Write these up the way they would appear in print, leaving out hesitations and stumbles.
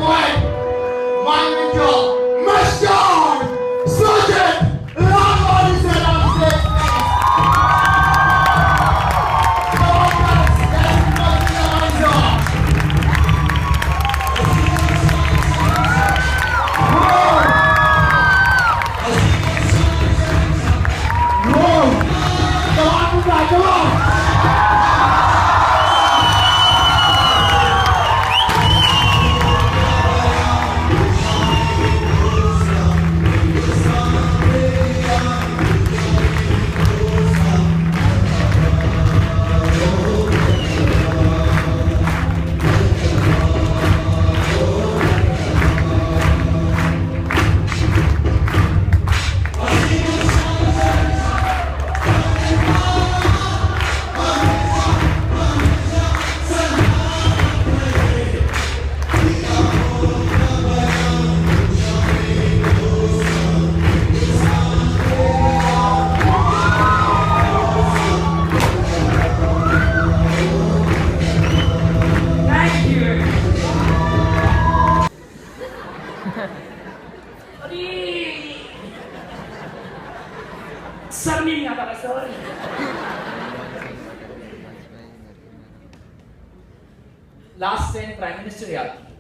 poet, my mentor, Mr. Sergeant Lamoni said on stage. Come on, guys, let's welcome the mentor. Whoa! Come on, guys, come on! Sir नहीं आता है sir. Last time prime minister याद की,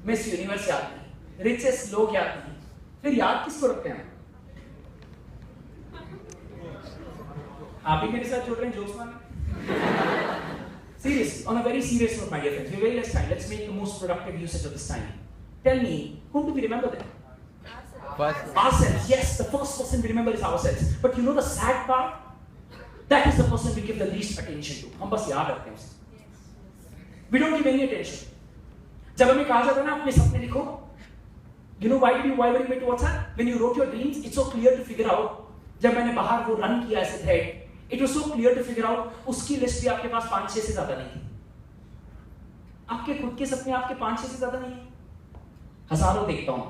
miss universe याद की, richest लोग याद की, फिर याद किसको रखते हैं? आप ही मेरे साथ जुड़ रहे हैं जोक्स मारने? Seriously, on a very serious note, my dear friends, we have very less time. Let's make the most productive usage of this time. Tell me, whom do we remember then? Ourselves. Yes, the first person we remember is ourselves. But you know the sad part? That is the person we give the least attention to. हम बस याद रखते हैं उसे. We don't give any attention. जब हमें कहा जाता है ना अपने सपने लिखो, you know why were you made WhatsApp? When you wrote your dreams, it's so clear to figure out. जब मैंने बाहर वो रन किया ऐसे thread, it was so clear to figure out. उसकी लिस्ट भी आपके पास 5-6 से ज्यादा नहीं थी. आपके खुद के सपने आपके 5-6 से ज्यादा नहीं है. हजारों देखता हूँ.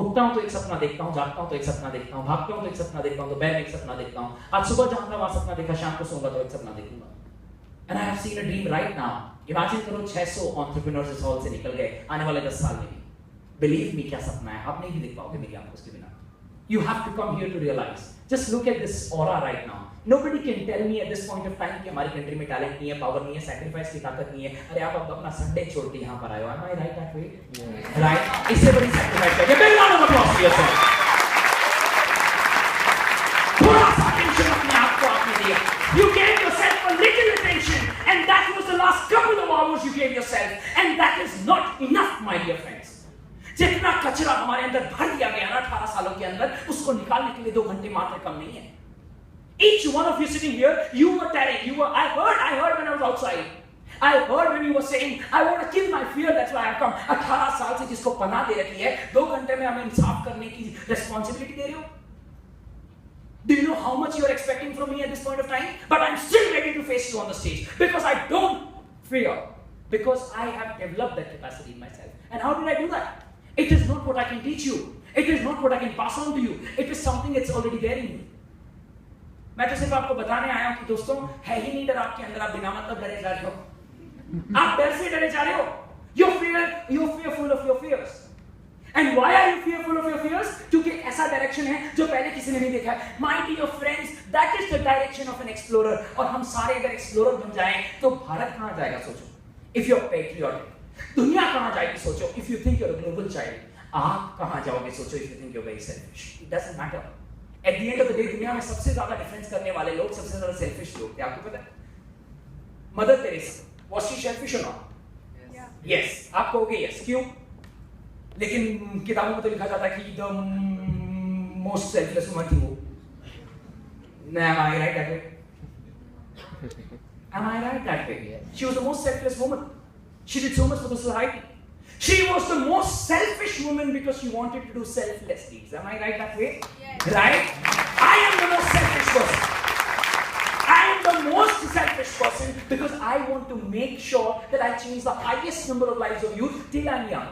उठता हूं तो एक सपना देखता हूं, जागता हूं तो एक सपना देखता हूं, भागता हूं तो एक सपना देखता हूं, दोपहर में एक सपना देखता हूं, आज सुबह जाऊंगा वहां सपना देखा, शाम को सोऊंगा तो एक सपना देखूंगा. And I have seen a dream right now. Imagine करो 600 एंटरप्रेन्योर्स इस हॉल से निकल गए आने वाले 10 साल में. बिलीव मी, क्या सपना है, आप नहीं भी देख पाओगे मेरी आंखों के बिना. You have to come here to realize. Just look at this aura right now. Nobody can tell me at this point of time कि हमारी कंट्री में टैलेंट नहीं है, पावर नहीं है, सैक्रिफाइस की ताकत नहीं है. अरे आप अब अपना संडे छोड़ के यहाँ पर आए हो. Am I right that way? Right? इससे बड़ी सैक्रिफाइस है. Big round of applause for yourself. थोड़ा सा attention अपने आप को आपने दिया. You gave yourself a little attention, and that was the last couple of hours you gave yourself, and that is not enough, my dear friends. जितना कचरा हमारे अंदर भर दिया गया ना 18 सालों के अंदर, उसको निकालने के लिए 2 घंटे मात्र कम नहीं है. Each one of you sitting here, you were telling, I heard when I was outside. I heard when you were saying, I want to kill my fear, that's why I have come. 18 साल से जिसको पनाह दे रखी है, 2 घंटे में हमें इंसाफ करने की responsibility दे रहे हो? Do you know how much you are expecting from me at this point of time? But I'm still ready to face you on the stage because I don't fear, because I have developed that capacity in myself. And how did I do that? It is not what I can teach you. It is not what I can pass on to you. It is something that's already there in you. मैं तो सिर्फ आपको बताने आया हूं कि दोस्तों है ही नहीं डर आपके अंदर, आप बिना मतलब डरे जा रहे हो. आप डर से डरे जा रहे हो. You're fearful of your fears. And why are you fearful of your fears? क्योंकि ऐसा डायरेक्शन है जो पहले किसी ने नहीं देखा है. My dear friends, that is the direction of an explorer. और हम सारे अगर एक्सप्लोरर बन जाएं तो भारत कहां जाएगा सोचो. If you're patriotic, दुनिया कहां जाएगी सोचो. If you think you're a global child, आप कहां जाओगे सोचो. If you think you're very selfish, it doesn't matter. At the end of the day, दुनिया में सबसे ज्यादा डिफरेंस करने वाले लोग सबसे ज्यादा सेल्फिश लोग थे. आपको पता है? Mother Teresa, was she selfish or not? Yes. आप कहोगे yes. क्यों? लेकिन किताबों में तो लिखा जाता है कि the most selfless woman थी वो. Am I right that way? Am I right that way? She was the most selfless woman. She did so much for the society. She was the most selfish woman because she wanted to do selfless deeds. Am I right that way? Yes. Right? I am the most selfish person. I am the most selfish person because I want to make sure that I change the highest number of lives of youth till I'm young.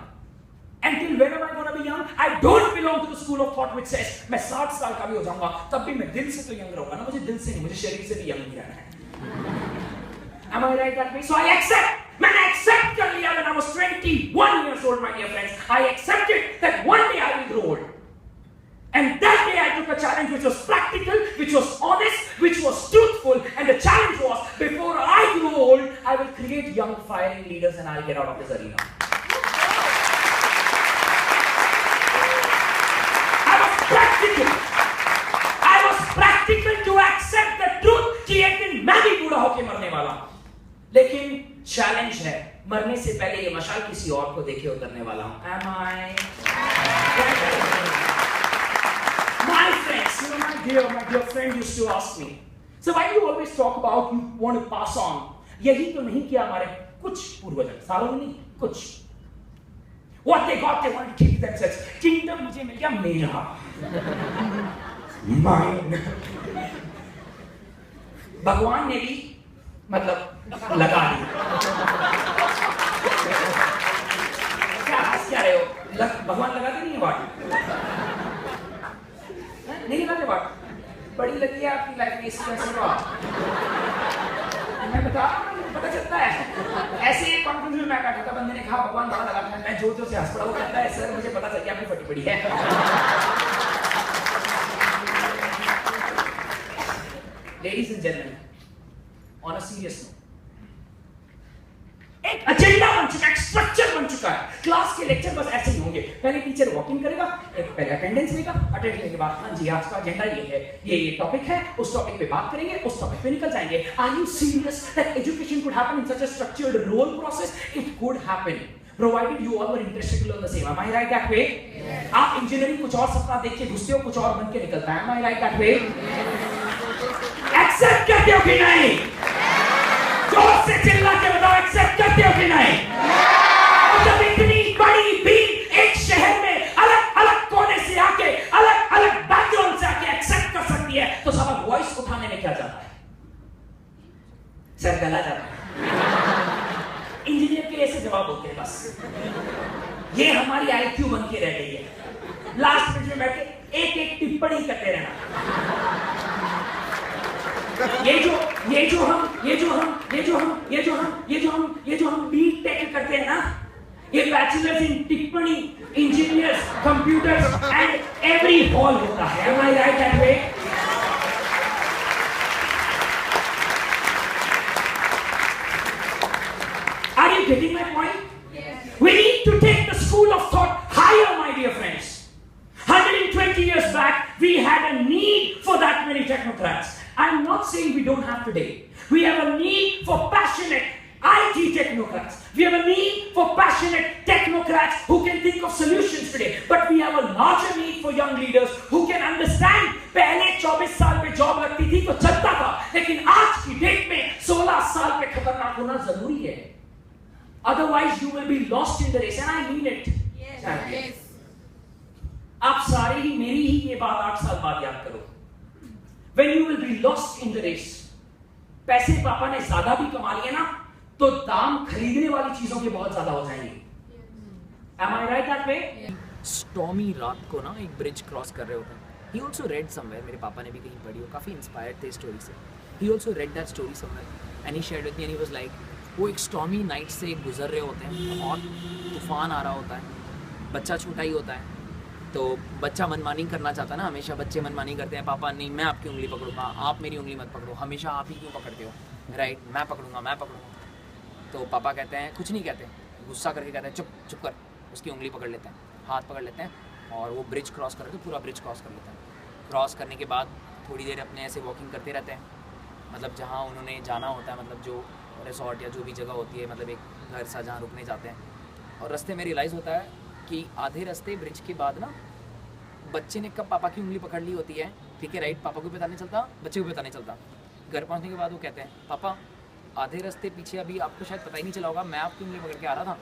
Until when am I going to be young? I don't belong to the school of thought which says मैं 60 साल का भी हो जाऊंगा तब भी मैं दिल से तो यंग रहूंगा ना. मुझे दिल से नहीं, मुझे शरीर से भी यंग ही रहना है. Am I right that way? So I accept. मैंने accept कर लिया when I was 21 years told, my dear friends, I accepted that one day I will grow old. And that day I took a challenge which was practical, which was honest, which was truthful, and the challenge was, before I grow old, I will create young firing leaders and I'll get out of this arena. I was practical to accept the truth कि एक दिन मैं भी बूढ़ा होके मरने वाला हूं. लेकिन चैलेंज है, मरने से पहले ये मशाल किसी और को देखे उतरने वाला हूं. Am I? My friends, you know, my dear friend used to ask me, so why do you always talk about you want to pass on? यही तो नहीं किया हमारे कुछ पूर्वज, सारों ने नहीं, कुछ. What they got, they wanted to keep themselves. Kingdom मुझे मिल गया मेरा. Mine. भगवान ने भी मतलब लगा दी. क्या हंस क्या रहे हो? भगवान लगाते नहीं है बात? नहीं लगाते बात? बड़ी लगी है आपकी लाइफ में इस वजह से. मैं बता, पता चलता है. ऐसे एक कॉन्फ्रेंस में मैं बैठा था, बंदे ने कहा भगवान बड़ा लगाता है. मैं जोर जोर से हंस पड़ा. वो कहता है सर मुझे पता चल गया आपकी फटी पड़ी है. Ladies and gentlemen, on a serious note, एक एजेंडा बन चुका है, एक स्ट्रक्चर बन चुका है. क्लास के लेक्चर बस ऐसे ही होंगे. पहले टीचर वॉकिंग करेगा, एक पहले अटेंडेंस लेगा, अटेंड करने के बाद हाँ जी आज का एजेंडा ये है, ये टॉपिक है, उस टॉपिक पे बात करेंगे, उस टॉपिक पे निकल जाएंगे. Are you serious that education could happen in such a structured role process? It could happen, provided you all were interested to learn the same. Am I right that way? Yes. आप engineering कुछ और सपना देख के घुसते हो, कुछ और बन के निकलता है. Am I right that way? Accept करते हो कि नहीं? जोर से चिल्ला के बताओ, एक्सेप्ट करते हो कि नहीं? जब इतनी बड़ी भीड़ एक शहर में अलग अलग कोने से आके, अलग अलग बैकग्राउंड से आके एक्सेप्ट कर सकती है, तो साला वॉइस उठाने में क्या जाता है? सर गला जाता है. इंजीनियर के ऐसे जवाब होते हैं बस. ये हमारी आईक्यू बन के रह गई है. लास्ट मिनट में बैठे एक एक टिप्पणी करते रहना. ये जो हम बीटेक करते हैं ना, ये बैचलर्स इन टिप्पणी, engineers, computers and every hall होता है. Am I right that way? Are you getting my point? Yes. We need to take the school of thought higher, my dear friends. 120 years back, we had a need for that many technocrats. I'm not saying we don't have today. We have a need for passionate IT technocrats. We have a need for passionate technocrats who can think of solutions today. But we have a larger need for young leaders who can understand. पहले 24 साल पे job लगती थी तो चलता था, लेकिन आज की डेट में 16 साल पे खतरनाक होना जरूरी है. Otherwise you will be lost in the race, and I mean it. Yes. आप सारे ही मेरी ही ये बात 8 साल बाद याद करो. When you will be lost in the race, पैसे पापा ने ज्यादा भी कमा लिए ना, तो दाम खरीदने वाली चीजों के बहुत ज्यादा हो जाएंगे. Am I right that way? Stormy रात को ना एक ब्रिज क्रॉस कर रहे होते हैं. He also read somewhere, मेरे पापा ने भी कहीं पढ़ी हो, काफ़ी इंस्पायर्ड थे स्टोरी से. He also read that story somewhere and he shared with me and he was like, वो एक स्टॉर्मी नाइट से गुजर रहे होते हैं, बहुत तूफान आ रहा होता है, बच्चा छोटा ही होता है, तो बच्चा मनमानी करना चाहता है ना. हमेशा बच्चे मनमानी करते हैं, पापा नहीं मैं आपकी उंगली पकड़ूंगा, आप मेरी उंगली मत पकड़ो, हमेशा आप ही क्यों पकड़ते हो, राइट, मैं पकड़ूंगा. तो पापा कहते हैं, कुछ नहीं कहते, गुस्सा करके कहते हैं चुप कर, उसकी उंगली पकड़ लेते हैं, हाथ पकड़ लेते हैं और वो ब्रिज क्रॉस करके पूरा ब्रिज क्रॉस कर लेते हैं. क्रॉस करने के बाद थोड़ी देर अपने ऐसे वॉकिंग करते रहते हैं, मतलब जहाँ उन्होंने जाना होता है, मतलब जो रिसॉर्ट या जो भी जगह होती है, मतलब एक घर सा जहाँ रुकने जाते हैं. और रास्ते में रियलाइज़ होता है कि आधे रास्ते ब्रिज के बाद ना बच्चे ने कब पापा की उंगली पकड़ ली होती है, ठीक है राइट, पापा को पता नहीं चलता, बच्चे को पता नहीं चलता. घर पहुंचने के बाद वो कहते हैं, पापा आधे रास्ते पीछे अभी आपको शायद पता ही नहीं चला होगा, मैं आपकी उंगली पकड़ के आ रहा था,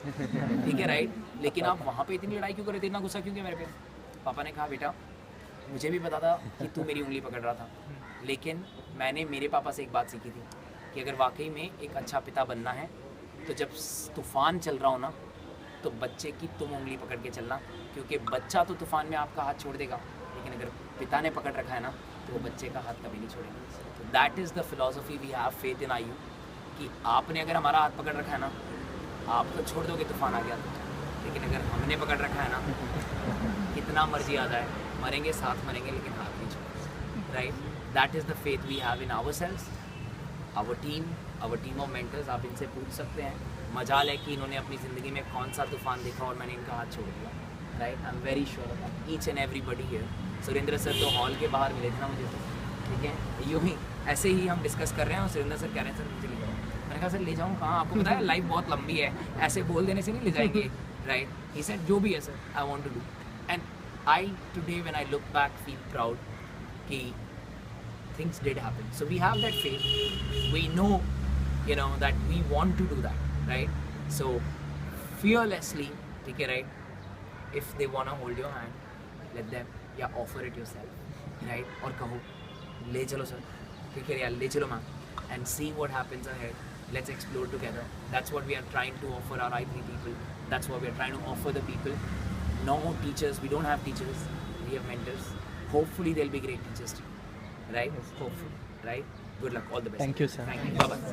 ठीक है राइट, लेकिन आप वहाँ पे इतनी लड़ाई क्यों कर रहे थे, इतना गुस्सा क्यों किया मेरे पे. पापा ने कहा, बेटा मुझे भी पता था कि तू मेरी उंगली पकड़ रहा था, लेकिन मैंने मेरे पापा से एक बात सीखी थी कि अगर वाकई में एक अच्छा पिता बनना है तो जब तूफ़ान चल रहा हो ना, तो बच्चे की तुम उंगली पकड़ के चलना, क्योंकि बच्चा तो तूफ़ान में आपका हाथ छोड़ देगा, लेकिन अगर पिता ने पकड़ रखा है ना, तो वो बच्चे का हाथ कभी नहीं छोड़ेगा. तो that is the philosophy we have faith in IU, कि आपने अगर हमारा हाथ पकड़ रखा है ना, आप तो छोड़ दोगे तूफ़ान आ गया तो, लेकिन अगर हमने पकड़ रखा है ना, कितना मर्जी आ जाए, मरेंगे साथ मरेंगे लेकिन हाथ नहीं छोड़ेंगे, right? That is the faith we have in our sales, our team of mentors. आप इनसे पूछ सकते हैं. मजाल है कि इन्होंने अपनी ज़िंदगी में कौन सा तूफान देखा और मैंने इनका हाथ छोड़ दिया, right? I am very sure of that. Each and everybody here. Surendra sir तो हॉल के बाहर मिले थे ना मुझे, तो ठीक है, यूँ ही ऐसे ही हम डिस्कस कर रहे हैं और सुरेंद्र सर कह रहे हैं सर मुझे ले जाओ. मैंने कहा सर ले जाऊँ कहाँ, आपको पता है लाइफ बहुत लंबी है, ऐसे बोल देने से नहीं ले जाएंगे, राइट? ही सेड जो भी है sir I want to do. And I today when I look back feel proud कि things did happen. So we have that faith. We know, you know, that we want to do that, right? So fearlessly, okay, right? If they wanna hold your hand, let them, yeah, offer it yourself, right? और कहो, ले चलो sir, ठीक है यार, ले चलो ma'am, and see what happens ahead. Let's explore together. That's what we are trying to offer our I3 people. That's what we are trying to offer the people. No teachers. We don't have teachers. We have mentors. Hopefully, they'll be great teachers too. Right? Hopefully. Right? Good luck. All the best. Thank you, sir. Thank you. Bye-bye.